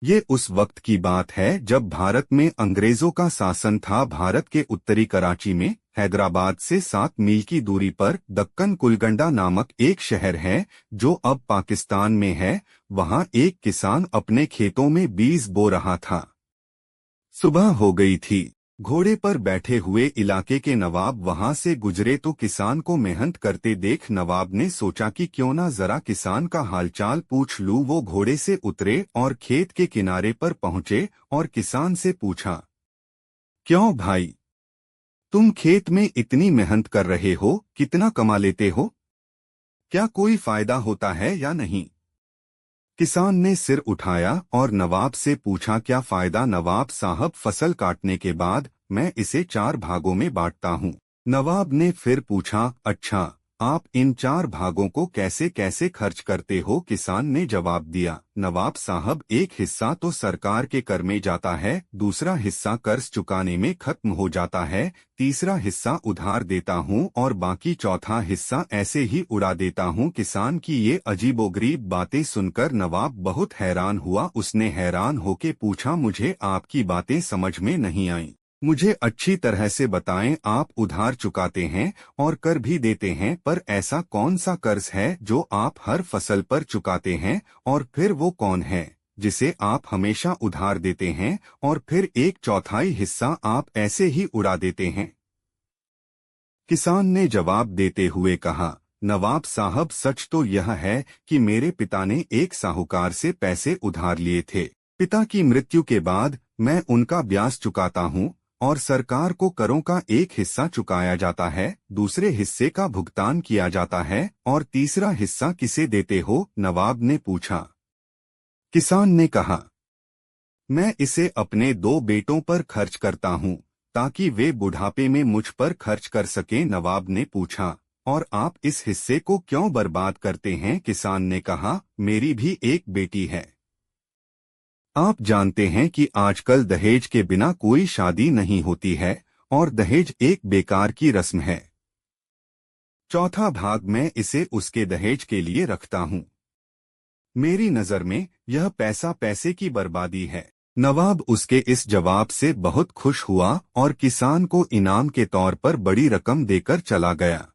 ये उस वक्त की बात है जब भारत में अंग्रेजों का शासन था। भारत के उत्तरी कराची में हैदराबाद से 7 मील की दूरी पर दक्कन कुलगंडा नामक एक शहर है जो अब पाकिस्तान में है। वहाँ एक किसान अपने खेतों में बीज बो रहा था। सुबह हो गई थी। घोड़े पर बैठे हुए इलाके के नवाब वहां से गुजरे तो किसान को मेहनत करते देख नवाब ने सोचा कि क्यों ना जरा किसान का हालचाल पूछ लूं। वो घोड़े से उतरे और खेत के किनारे पर पहुंचे और किसान से पूछा, क्यों भाई, तुम खेत में इतनी मेहनत कर रहे हो, कितना कमा लेते हो? क्या कोई फायदा होता है या नहीं? किसान ने सिर उठाया और नवाब से पूछा, क्या फायदा नवाब साहब? फसल काटने के बाद मैं इसे 4 भागों में बांटता हूँ। नवाब ने फिर पूछा, अच्छा, आप इन 4 भागों को कैसे कैसे खर्च करते हो? किसान ने जवाब दिया, नवाब साहब, एक हिस्सा तो सरकार के कर में जाता है, दूसरा हिस्सा कर्ज चुकाने में खत्म हो जाता है, तीसरा हिस्सा उधार देता हूँ और बाकी चौथा हिस्सा ऐसे ही उड़ा देता हूँ। किसान की ये अजीबोगरीब बातें सुनकर नवाब बहुत हैरान हुआ। उसने हैरान होके पूछा, मुझे आपकी बातें समझ में नहीं आईं। मुझे अच्छी तरह से बताएं। आप उधार चुकाते हैं और कर भी देते हैं, पर ऐसा कौन सा कर्ज है जो आप हर फसल पर चुकाते हैं? और फिर वो कौन है जिसे आप हमेशा उधार देते हैं और फिर 1/4 हिस्सा आप ऐसे ही उड़ा देते हैं? किसान ने जवाब देते हुए कहा, नवाब साहब, सच तो यह है कि मेरे पिता ने एक साहूकार से पैसे उधार लिए थे। पिता की मृत्यु के बाद मैं उनका ब्याज चुकाता हूँ और सरकार को करों का एक हिस्सा चुकाया जाता है, दूसरे हिस्से का भुगतान किया जाता है, और तीसरा हिस्सा किसे देते हो? नवाब ने पूछा। किसान ने कहा, मैं इसे अपने 2 बेटों पर खर्च करता हूँ ताकि वे बुढ़ापे में मुझ पर खर्च कर सकें। नवाब ने पूछा, और आप इस हिस्से को क्यों बर्बाद करते हैं? किसान ने कहा, मेरी भी एक बेटी है। आप जानते हैं कि आजकल दहेज के बिना कोई शादी नहीं होती है और दहेज एक बेकार की रस्म है। चौथा भाग मैं इसे उसके दहेज के लिए रखता हूँ। मेरी नज़र में यह पैसा पैसे की बर्बादी है। नवाब उसके इस जवाब से बहुत खुश हुआ और किसान को इनाम के तौर पर बड़ी रकम देकर चला गया।